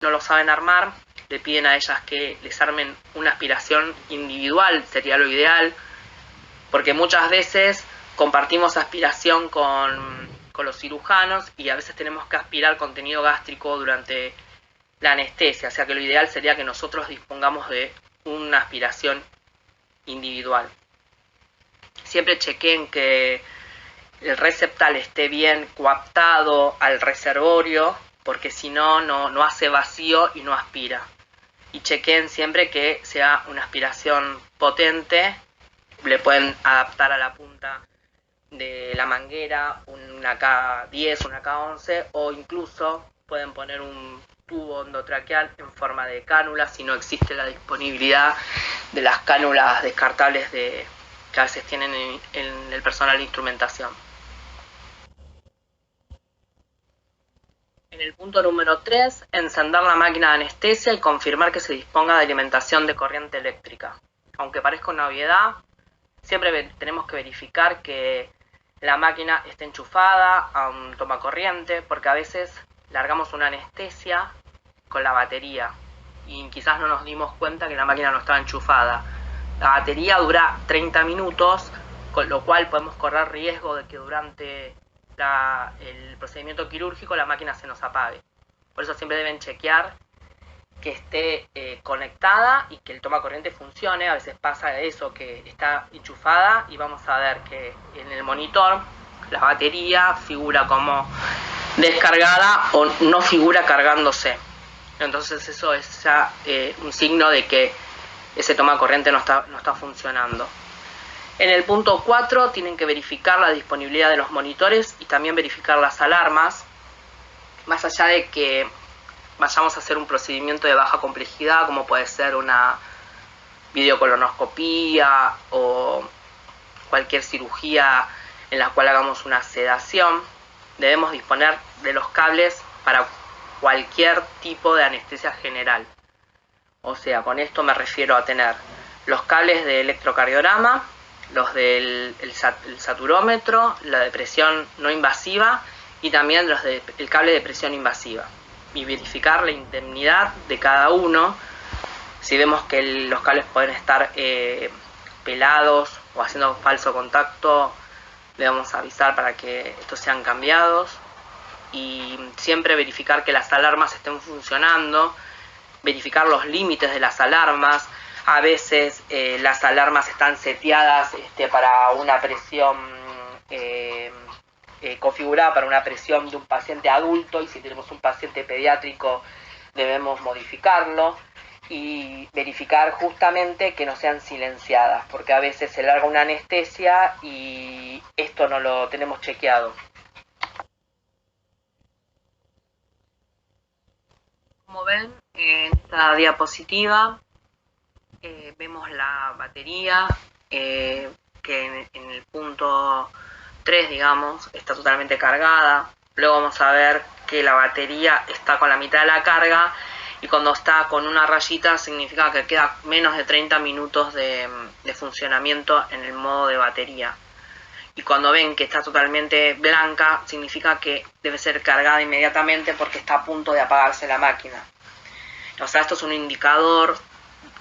no lo saben armar, le piden a ellas que les armen una aspiración individual, sería lo ideal, porque muchas veces compartimos aspiración con los cirujanos y a veces tenemos que aspirar contenido gástrico durante la anestesia, o sea que lo ideal sería que nosotros dispongamos de una aspiración individual. Siempre chequen que el receptal esté bien coaptado al reservorio, porque si no, no hace vacío y no aspira. Y chequen siempre que sea una aspiración potente, le pueden adaptar a la punta de la manguera una K10, una K11, o incluso pueden poner un tubo endotraqueal en forma de cánula si no existe la disponibilidad de las cánulas descartables que a veces tienen en el personal de instrumentación. En el punto número 3, encender la máquina de anestesia y confirmar que se disponga de alimentación de corriente eléctrica. Aunque parezca una obviedad, siempre tenemos que verificar que la máquina esté enchufada a un tomacorriente, porque a veces largamos una anestesia con la batería y quizás no nos dimos cuenta que la máquina no estaba enchufada. La batería dura 30 minutos, con lo cual podemos correr riesgo de que durante el procedimiento quirúrgico la máquina se nos apague. Por eso siempre deben chequear que esté conectada y que el tomacorriente funcione. A veces pasa eso, que está enchufada y vamos a ver que en el monitor la batería figura como descargada o no figura cargándose. Entonces eso es ya un signo de que ese tomacorriente no está funcionando. En el punto 4 tienen que verificar la disponibilidad de los monitores y también verificar las alarmas, más allá de que vayamos a hacer un procedimiento de baja complejidad, como puede ser una videocolonoscopía o cualquier cirugía en la cual hagamos una sedación. Debemos disponer de los cables para cualquier tipo de anestesia general. O sea, con esto me refiero a tener los cables de electrocardiograma, los del saturómetro, la de presión no invasiva y también el cable de presión invasiva. Y verificar la indemnidad de cada uno. Si vemos que los cables pueden estar pelados o haciendo falso contacto, debemos avisar para que estos sean cambiados. Y siempre verificar que las alarmas estén funcionando, verificar los límites de las alarmas. A veces las alarmas están seteadas para una presión configurada para una presión de un paciente adulto, y si tenemos un paciente pediátrico debemos modificarlo y verificar justamente que no sean silenciadas, porque a veces se larga una anestesia y esto no lo tenemos chequeado. Como ven en esta diapositiva, vemos la batería que en el punto 3, digamos, está totalmente cargada. Luego vamos a ver que la batería está con la mitad de la carga, y cuando está con una rayita significa que queda menos de 30 minutos de funcionamiento en el modo de batería. Y cuando ven que está totalmente blanca, significa que debe ser cargada inmediatamente porque está a punto de apagarse la máquina. O sea, esto es un indicador,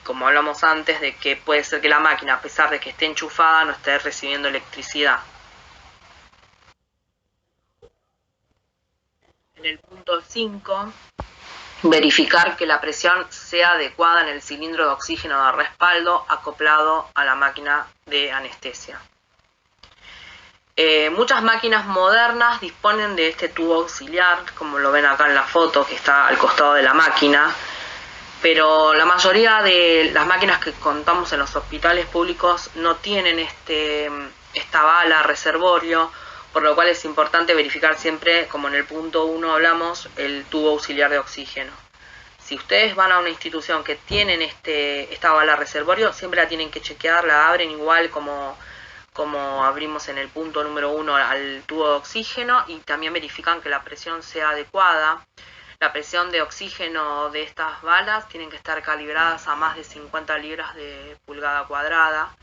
como hablamos antes, de que puede ser que la máquina, a pesar de que esté enchufada, no esté recibiendo electricidad. En el punto 5, verificar que la presión sea adecuada en el cilindro de oxígeno de respaldo acoplado a la máquina de anestesia. Muchas máquinas modernas disponen de este tubo auxiliar, como lo ven acá en la foto, que está al costado de la máquina, pero la mayoría de las máquinas que contamos en los hospitales públicos no tienen esta bala reservorio, por lo cual es importante verificar siempre, como en el punto 1 hablamos, el tubo auxiliar de oxígeno. Si ustedes van a una institución que tienen esta bala reservorio, siempre la tienen que chequear, la abren igual como abrimos en el punto número 1 al tubo de oxígeno, y también verifican que la presión sea adecuada. La presión de oxígeno de estas balas tienen que estar calibradas a más de 50 libras de pulgada cuadrada,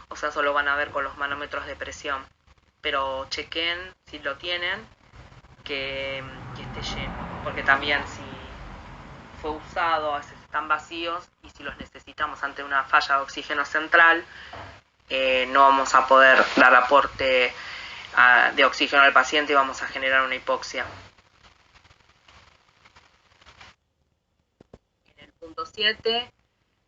o sea, solo van a ver con los manómetros de presión. Pero chequen si lo tienen, que esté lleno, porque también si fue usado, a veces están vacíos y si los necesitamos ante una falla de oxígeno central, no vamos a poder dar aporte de oxígeno al paciente y vamos a generar una hipoxia. En el punto 7,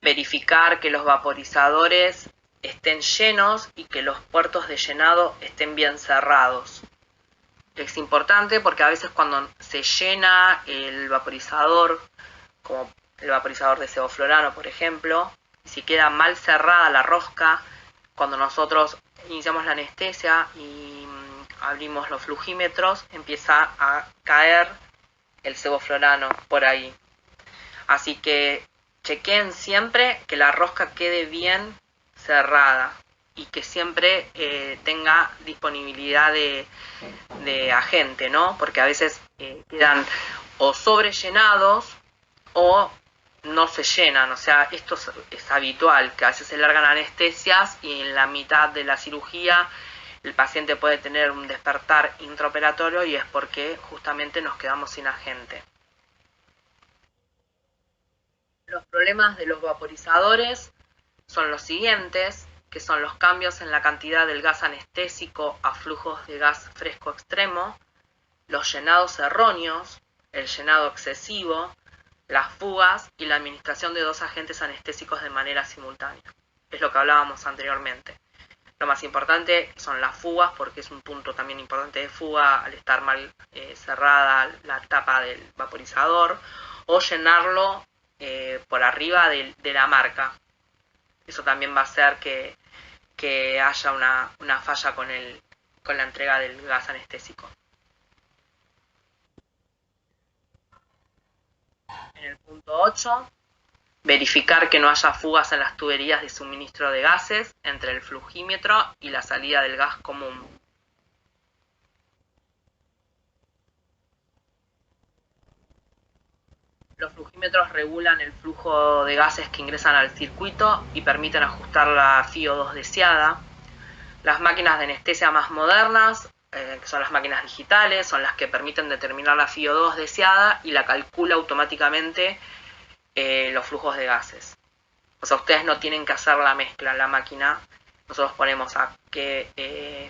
verificar que los vaporizadores estén llenos y que los puertos de llenado estén bien cerrados. Es importante porque a veces cuando se llena el vaporizador, como el vaporizador de sevoflurano, por ejemplo, y si queda mal cerrada la rosca, cuando nosotros iniciamos la anestesia y abrimos los flugímetros, empieza a caer el sevoflurano por ahí. Así que chequen siempre que la rosca quede bien cerrada y que siempre tenga disponibilidad de agente, ¿no? Porque a veces quedan o sobrellenados o no se llenan, o sea, esto es habitual, que a veces se largan anestesias y en la mitad de la cirugía el paciente puede tener un despertar intraoperatorio y es porque justamente nos quedamos sin agente. Los problemas de los vaporizadores son los siguientes, que son los cambios en la cantidad del gas anestésico a flujos de gas fresco extremo, los llenados erróneos, el llenado excesivo, las fugas y la administración de dos agentes anestésicos de manera simultánea. Es lo que hablábamos anteriormente. Lo más importante son las fugas, porque es un punto también importante de fuga al estar mal cerrada la tapa del vaporizador, o llenarlo por arriba de la marca. Eso también va a hacer que haya una falla con la entrega del gas anestésico. En el punto 8, verificar que no haya fugas en las tuberías de suministro de gases entre el flugímetro y la salida del gas común. Los flugímetros regulan el flujo de gases que ingresan al circuito y permiten ajustar la FiO2 deseada. Las máquinas de anestesia más modernas, que son las máquinas digitales, son las que permiten determinar la FiO2 deseada y la calcula automáticamente los flujos de gases. O sea, ustedes no tienen que hacer la mezcla en la máquina. Nosotros ponemos a qué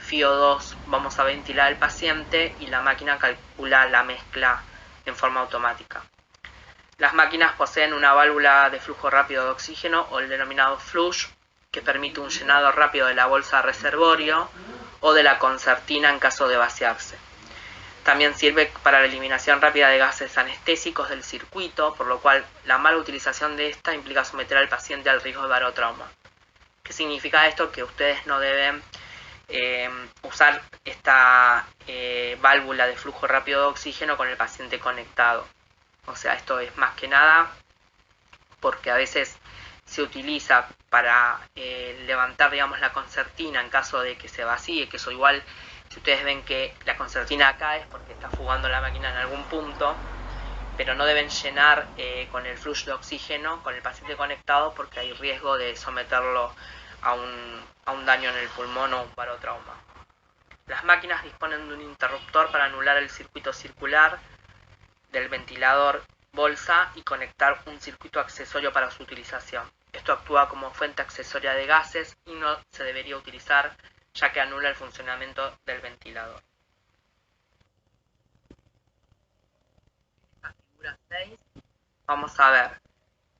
FiO2 vamos a ventilar al paciente y la máquina calcula la mezcla en forma automática. Las máquinas poseen una válvula de flujo rápido de oxígeno o el denominado flush, que permite un llenado rápido de la bolsa de reservorio o de la concertina en caso de vaciarse. También sirve para la eliminación rápida de gases anestésicos del circuito, por lo cual la mala utilización de esta implica someter al paciente al riesgo de barotrauma. ¿Qué significa esto? Que ustedes no deben usar esta válvula de flujo rápido de oxígeno con el paciente conectado. O sea, esto es más que nada porque a veces se utiliza para levantar, digamos, la concertina en caso de que se vacíe, que eso igual, si ustedes ven que la concertina cae es porque está fugando la máquina en algún punto, pero no deben llenar con el flujo de oxígeno con el paciente conectado porque hay riesgo de someterlo a un daño en el pulmón o un barotrauma. Las máquinas disponen de un interruptor para anular el circuito circular del ventilador bolsa y conectar un circuito accesorio para su utilización. Esto actúa como fuente accesoria de gases y no se debería utilizar ya que anula el funcionamiento del ventilador. En esta figura 6 vamos a ver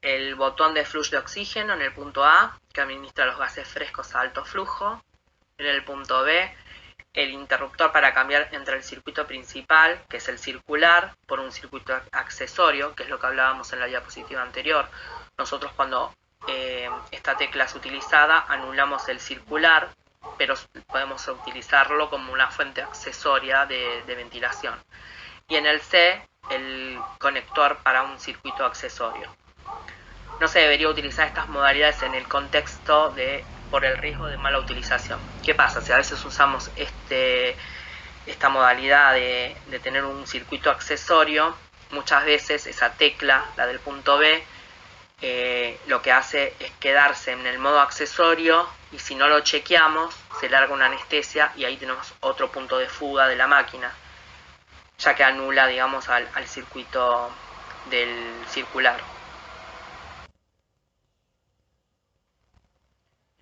el botón de flujo de oxígeno en el punto A, que administra los gases frescos a alto flujo. En el punto B, el interruptor para cambiar entre el circuito principal, que es el circular, por un circuito accesorio, que es lo que hablábamos en la diapositiva anterior. Nosotros cuando esta tecla es utilizada, anulamos el circular, pero podemos utilizarlo como una fuente accesoria de ventilación. Y en el C, el conector para un circuito accesorio. No se debería utilizar estas modalidades en el contexto por el riesgo de mala utilización. ¿Qué pasa? Si a veces usamos esta modalidad de tener un circuito accesorio, muchas veces esa tecla, la del punto B, lo que hace es quedarse en el modo accesorio y si no lo chequeamos, se larga una anestesia y ahí tenemos otro punto de fuga de la máquina, ya que anula, digamos, al circuito del circular.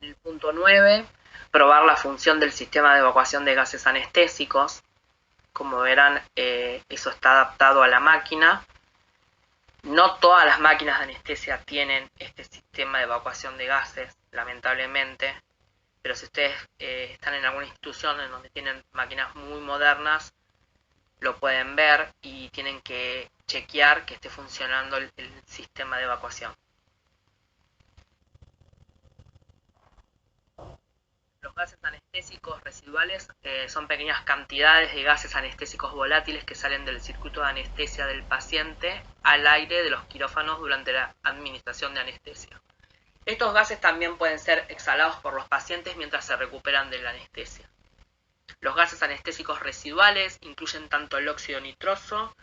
En el punto 9, probar la función del sistema de evacuación de gases anestésicos. Como verán, eso está adaptado a la máquina. No todas las máquinas de anestesia tienen este sistema de evacuación de gases, lamentablemente, pero si ustedes están en alguna institución en donde tienen máquinas muy modernas, lo pueden ver y tienen que chequear que esté funcionando el sistema de evacuación. Los gases anestésicos residuales son pequeñas cantidades de gases anestésicos volátiles que salen del circuito de anestesia del paciente al aire de los quirófanos durante la administración de anestesia. Estos gases también pueden ser exhalados por los pacientes mientras se recuperan de la anestesia. Los gases anestésicos residuales incluyen tanto el óxido nitroso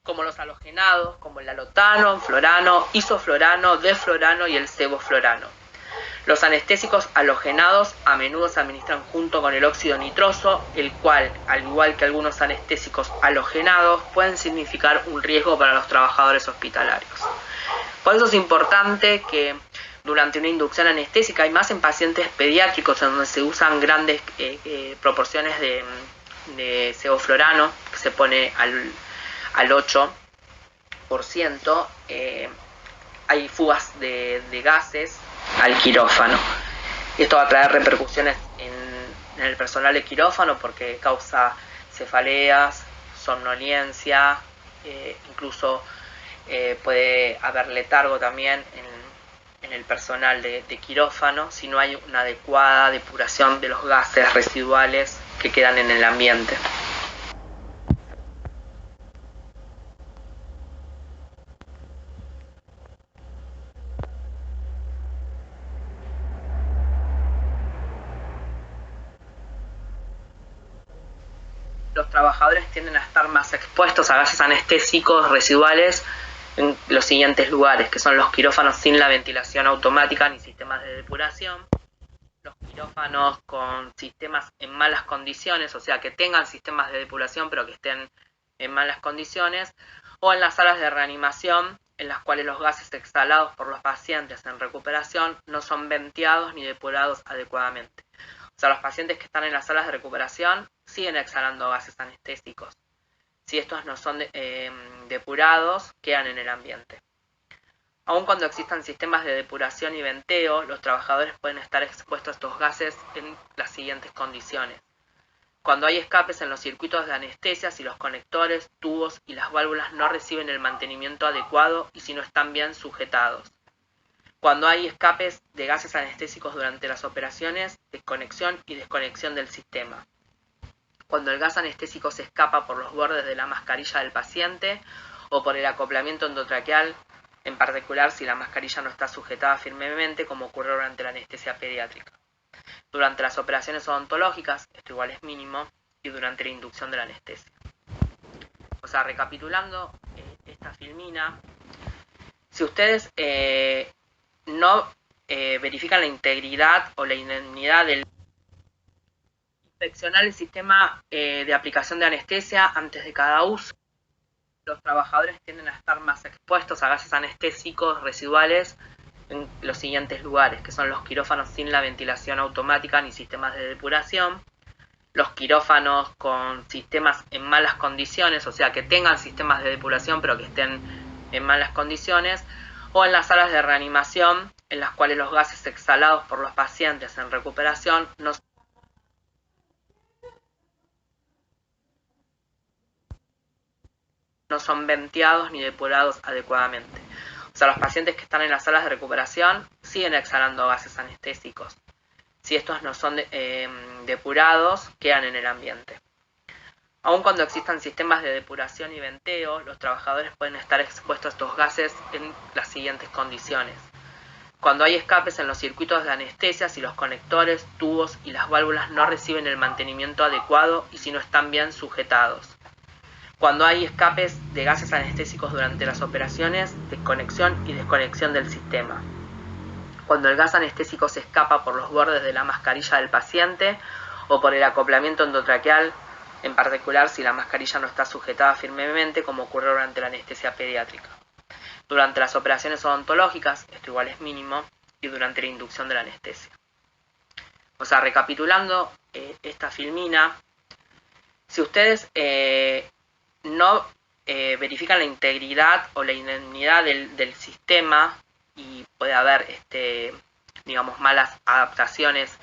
como los halogenados, como el halotano, fluorano, isoflorano, deflorano y el sevoflorano. Los anestésicos halogenados a menudo se administran junto con el óxido nitroso, el cual, al igual que algunos anestésicos halogenados, pueden significar un riesgo para los trabajadores hospitalarios. Por eso es importante que durante una inducción anestésica, hay más en pacientes pediátricos en donde se usan grandes proporciones de sevoflorano, que se pone al 8%, hay fugas de gases al quirófano. Esto va a traer repercusiones en el personal de quirófano porque causa cefaleas, somnolencia, incluso puede haber letargo también en el personal de quirófano si no hay una adecuada depuración de los gases residuales que quedan en el ambiente. Los trabajadores tienden a estar más expuestos a gases anestésicos residuales en los siguientes lugares, que son los quirófanos sin la ventilación automática ni sistemas de depuración, los quirófanos con sistemas en malas condiciones, o sea, que tengan sistemas de depuración pero que estén en malas condiciones, o en las salas de reanimación, en las cuales los gases exhalados por los pacientes en recuperación no son venteados ni depurados adecuadamente. O sea, los pacientes que están en las salas de recuperación siguen exhalando gases anestésicos. Si estos no son depurados, quedan en el ambiente. Aun cuando existan sistemas de depuración y venteo, los trabajadores pueden estar expuestos a estos gases en las siguientes condiciones. Cuando hay escapes en los circuitos de anestesia, si los conectores, tubos y las válvulas no reciben el mantenimiento adecuado y si no están bien sujetados. Cuando hay escapes de gases anestésicos durante las operaciones, desconexión y desconexión del sistema. Cuando el gas anestésico se escapa por los bordes de la mascarilla del paciente o por el acoplamiento endotraqueal, en particular si la mascarilla no está sujetada firmemente, como ocurre durante la anestesia pediátrica. Durante las operaciones odontológicas, esto igual es mínimo, y durante la inducción de la anestesia. O sea, recapitulando esta filmina, si ustedes no verifican la integridad o la indemnidad del inspeccionar el sistema de aplicación de anestesia antes de cada uso. Los trabajadores tienden a estar más expuestos a gases anestésicos residuales en los siguientes lugares, que son los quirófanos sin la ventilación automática ni sistemas de depuración, los quirófanos con sistemas en malas condiciones, o sea, que tengan sistemas de depuración pero que estén en malas condiciones, o en las salas de reanimación, en las cuales los gases exhalados por los pacientes en recuperación no son venteados ni depurados adecuadamente. O sea, los pacientes que están en las salas de recuperación siguen exhalando gases anestésicos. Si estos no son depurados, quedan en el ambiente. Aun cuando existan sistemas de depuración y venteo, los trabajadores pueden estar expuestos a estos gases en las siguientes condiciones. Cuando hay escapes en los circuitos de anestesia, si los conectores, tubos y las válvulas no reciben el mantenimiento adecuado y si no están bien sujetados. Cuando hay escapes de gases anestésicos durante las operaciones, desconexión y desconexión del sistema. Cuando el gas anestésico se escapa por los bordes de la mascarilla del paciente o por el acoplamiento endotraqueal, en particular si la mascarilla no está sujetada firmemente, como ocurre durante la anestesia pediátrica. durante las operaciones odontológicas, esto igual es mínimo, y durante la inducción de la anestesia. O sea, recapitulando esta filmina, si ustedes no verifican la integridad o la indemnidad del sistema, y puede haber, digamos, malas adaptaciones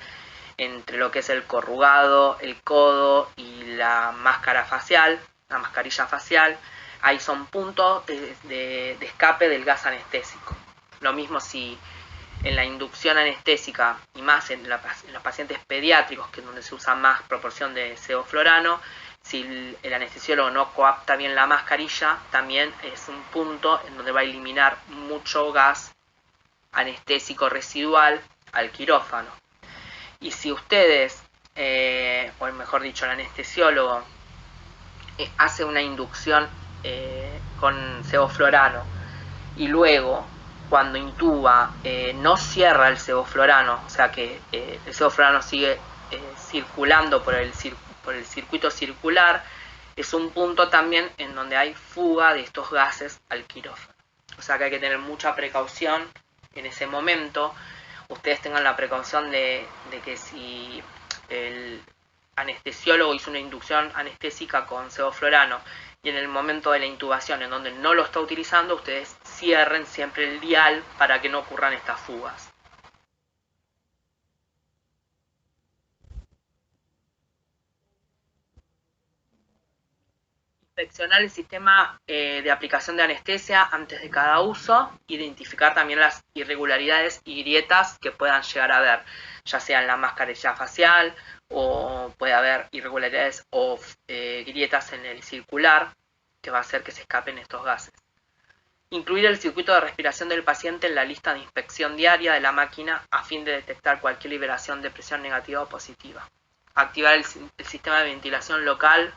entre lo que es el corrugado, el codo y la máscara facial, la mascarilla facial, ahí son puntos de escape del gas anestésico. Lo mismo si en la inducción anestésica, y más en los pacientes pediátricos, que es donde se usa más proporción de sevoflurano, si el anestesiólogo no coapta bien la mascarilla, también es un punto en donde va a eliminar mucho gas anestésico residual al quirófano. Y si ustedes, o mejor dicho, el anestesiólogo hace una inducción con sevoflurano y luego cuando intuba no cierra el sevoflurano, o sea que el sevoflurano sigue circulando por el circuito circular, es un punto también en donde hay fuga de estos gases al quirófano. O sea que hay que tener mucha precaución en ese momento. Ustedes tengan la precaución de que si el anestesiólogo hizo una inducción anestésica con sevoflurano y en el momento de la intubación en donde no lo está utilizando, ustedes cierren siempre el dial para que no ocurran estas fugas. Inspeccionar el sistema de aplicación de anestesia antes de cada uso, identificar también las irregularidades y grietas que puedan llegar a haber, ya sea en la mascarilla facial o puede haber irregularidades o grietas en el circular que va a hacer que se escapen estos gases. Incluir el circuito de respiración del paciente en la lista de inspección diaria de la máquina a fin de detectar cualquier liberación de presión negativa o positiva. Activar el sistema de ventilación local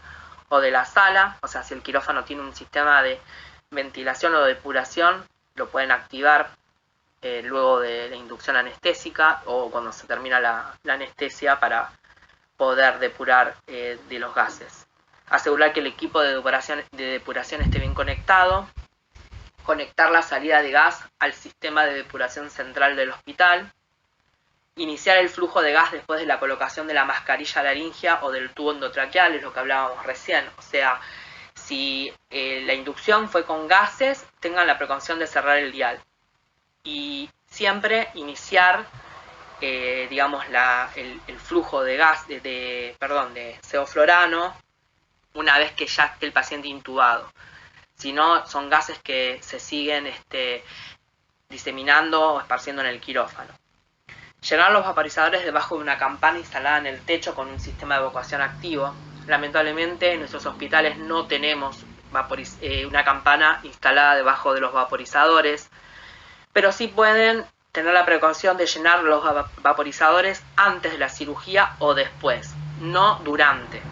o de la sala, o sea, si el quirófano tiene un sistema de ventilación o depuración, lo pueden activar luego de la inducción anestésica o cuando se termina la anestesia para poder depurar de los gases. Asegurar que el equipo de depuración esté bien conectado. Conectar la salida de gas al sistema de depuración central del hospital. Iniciar el flujo de gas después de la colocación de la mascarilla laringea o del tubo endotraqueal, es lo que hablábamos recién. O sea, si la inducción fue con gases, tengan la precaución de cerrar el dial. Y siempre iniciar, digamos, el flujo de gas, de sevoflurano, una vez que ya esté el paciente intubado. Si no, son gases que se siguen diseminando o esparciendo en el quirófano. Llenar los vaporizadores debajo de una campana instalada en el techo con un sistema de evacuación activo. Lamentablemente en nuestros hospitales no tenemos una campana instalada debajo de los vaporizadores, pero sí pueden tener la precaución de llenar los vaporizadores antes de la cirugía o después, no durante,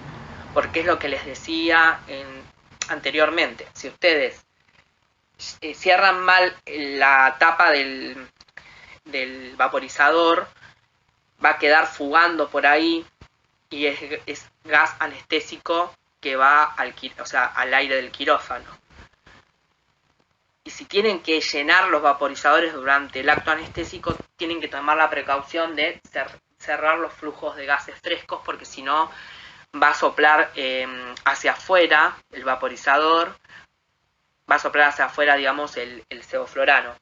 porque es lo que les decía anteriormente. Si ustedes cierran mal la tapa del vaporizador, va a quedar fugando por ahí y es gas anestésico que va al aire del quirófano. Y si tienen que llenar los vaporizadores durante el acto anestésico, tienen que tomar la precaución de cerrar los flujos de gases frescos, porque si no va a soplar hacia afuera el vaporizador, va a soplar hacia afuera, digamos, el sevoflurano.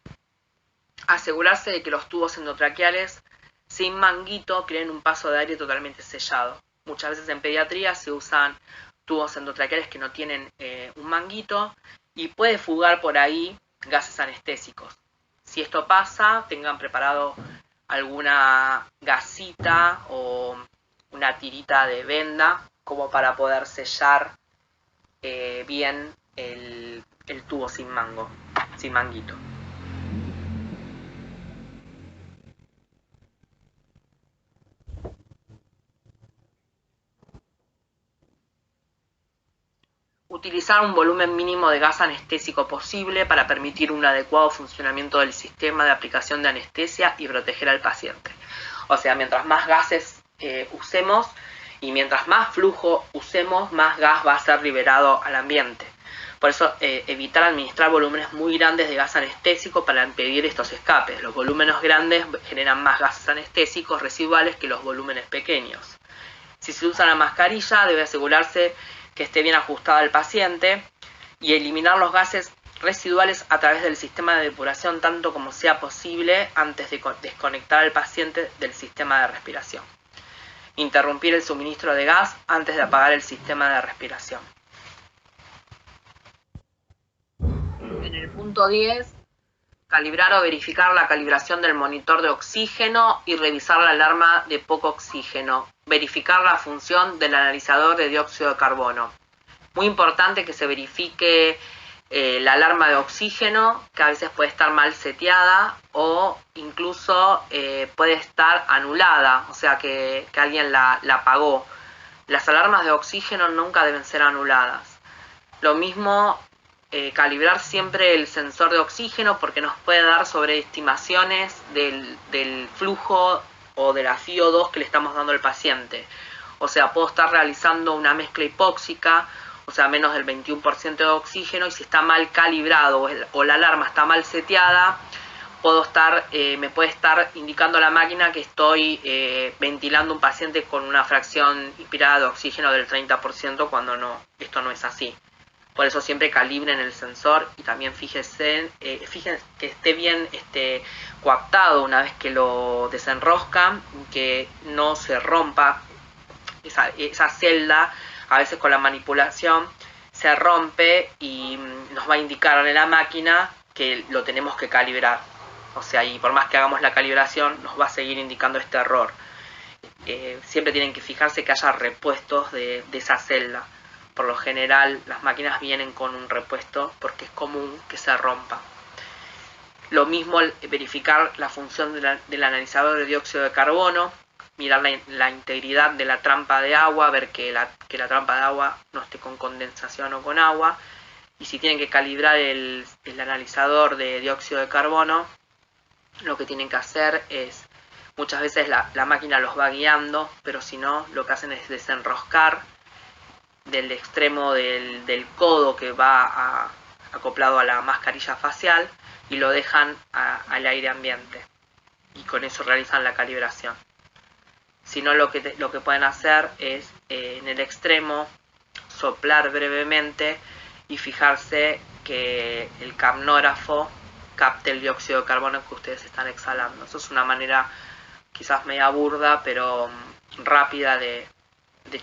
Asegurarse de que los tubos endotraqueales sin manguito creen un paso de aire totalmente sellado. Muchas veces en pediatría se usan tubos endotraqueales que no tienen un manguito y puede fugar por ahí gases anestésicos. Si esto pasa, tengan preparado alguna gasita o una tirita de venda como para poder sellar bien el tubo sin manguito. Utilizar un volumen mínimo de gas anestésico posible para permitir un adecuado funcionamiento del sistema de aplicación de anestesia y proteger al paciente. O sea, mientras más gases usemos y mientras más flujo usemos, más gas va a ser liberado al ambiente. Por eso evitar administrar volúmenes muy grandes de gas anestésico para impedir estos escapes. Los volúmenes grandes generan más gases anestésicos residuales que los volúmenes pequeños. Si se usa la mascarilla, debe asegurarse que esté bien ajustada al paciente y eliminar los gases residuales a través del sistema de depuración tanto como sea posible antes de desconectar al paciente del sistema de respiración. Interrumpir el suministro de gas antes de apagar el sistema de respiración. En el punto 10, calibrar o verificar la calibración del monitor de oxígeno y revisar la alarma de poco oxígeno. Verificar la función del analizador de dióxido de carbono. Muy importante que se verifique la alarma de oxígeno, que a veces puede estar mal seteada o incluso puede estar anulada, o sea que alguien la apagó. Las alarmas de oxígeno nunca deben ser anuladas. Lo mismo, calibrar siempre el sensor de oxígeno porque nos puede dar sobreestimaciones del flujo o de la FiO2 que le estamos dando al paciente. O sea, puedo estar realizando una mezcla hipóxica, o sea, menos del 21% de oxígeno, y si está mal calibrado o la alarma está mal seteada, me puede estar indicando a la máquina que estoy ventilando un paciente con una fracción inspirada de oxígeno del 30% cuando no, esto no es así. Por eso siempre calibren el sensor y también fíjense que esté bien coaptado una vez que lo desenroscan, que no se rompa esa celda. A veces con la manipulación se rompe y nos va a indicar en la máquina que lo tenemos que calibrar. O sea, y por más que hagamos la calibración, nos va a seguir indicando este error. Siempre tienen que fijarse que haya repuestos de esa celda. Por lo general, las máquinas vienen con un repuesto porque es común que se rompa. Lo mismo, verificar la función del analizador de dióxido de carbono, mirar la integridad de la trampa de agua, ver que la trampa de agua no esté con condensación o con agua. Y si tienen que calibrar el analizador de dióxido de carbono, lo que tienen que hacer es, muchas veces la máquina los va guiando, pero si no, lo que hacen es desenroscar del extremo del codo que va acoplado a la mascarilla facial y lo dejan al aire ambiente. Y con eso realizan la calibración. Si no, lo que pueden hacer es en el extremo soplar brevemente y fijarse que el capnógrafo capte el dióxido de carbono que ustedes están exhalando. Eso es una manera quizás media burda, pero rápida de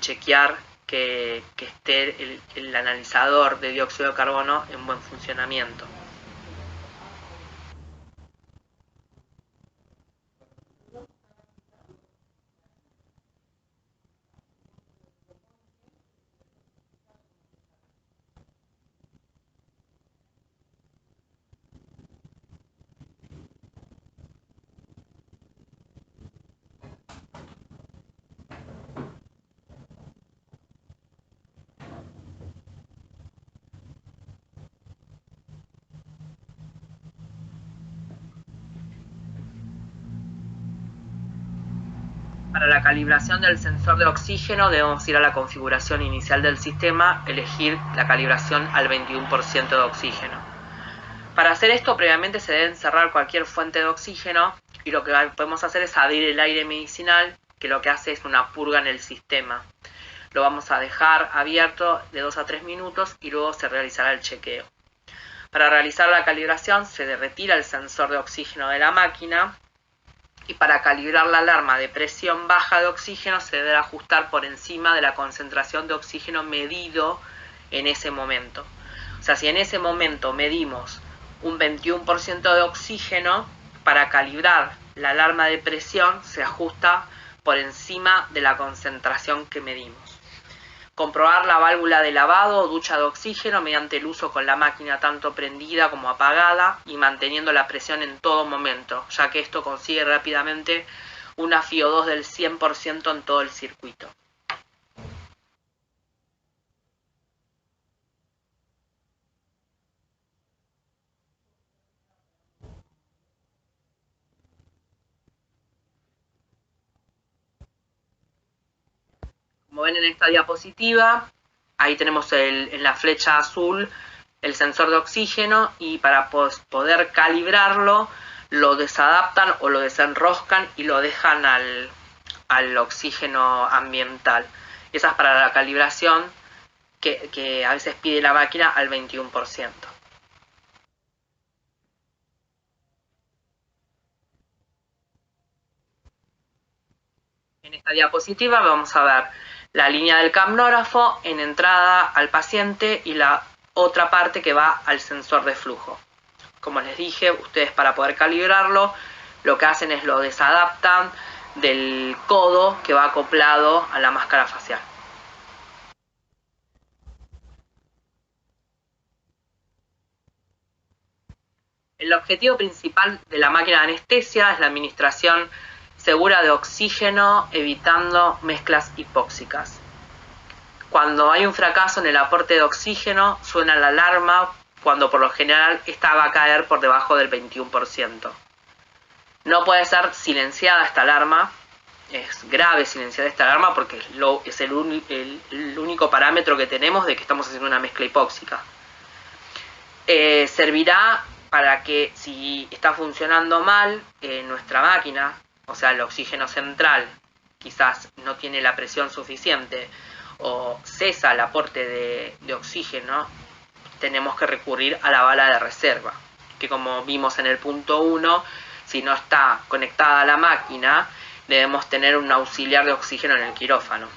chequear que esté el analizador de dióxido de carbono en buen funcionamiento. Para la calibración del sensor de oxígeno debemos ir a la configuración inicial del sistema, elegir la calibración al 21% de oxígeno. Para hacer esto, previamente se debe cerrar cualquier fuente de oxígeno y lo que podemos hacer es abrir el aire medicinal, que lo que hace es una purga en el sistema. Lo vamos a dejar abierto de 2 a 3 minutos y luego se realizará el chequeo. Para realizar la calibración se retira el sensor de oxígeno de la máquina y para calibrar la alarma de presión baja de oxígeno se debe ajustar por encima de la concentración de oxígeno medido en ese momento. O sea, si en ese momento medimos un 21% de oxígeno, para calibrar la alarma de presión se ajusta por encima de la concentración que medimos. Comprobar la válvula de lavado o ducha de oxígeno mediante el uso con la máquina tanto prendida como apagada y manteniendo la presión en todo momento, ya que esto consigue rápidamente una FiO2 del 100% en todo el circuito. Como ven en esta diapositiva, ahí tenemos en la flecha azul el sensor de oxígeno y para poder calibrarlo lo desadaptan o lo desenroscan y lo dejan al oxígeno ambiental. Esa es para la calibración que a veces pide la máquina al 21%. En esta diapositiva vamos a ver la línea del capnógrafo en entrada al paciente y la otra parte que va al sensor de flujo. Como les dije, ustedes para poder calibrarlo, lo que hacen es lo desadaptan del codo que va acoplado a la máscara facial. El objetivo principal de la máquina de anestesia es la administración segura de oxígeno, evitando mezclas hipóxicas. Cuando hay un fracaso en el aporte de oxígeno, suena la alarma cuando por lo general esta va a caer por debajo del 21%. No puede ser silenciada esta alarma, es grave silenciar esta alarma porque es el único parámetro que tenemos de que estamos haciendo una mezcla hipóxica. Servirá para que si está funcionando mal nuestra máquina, o sea el oxígeno central quizás no tiene la presión suficiente o cesa el aporte de oxígeno, tenemos que recurrir a la bala de reserva, que como vimos en el punto 1, si no está conectada a la máquina, debemos tener un auxiliar de oxígeno en el quirófano.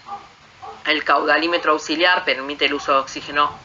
El caudalímetro auxiliar permite el uso de oxígeno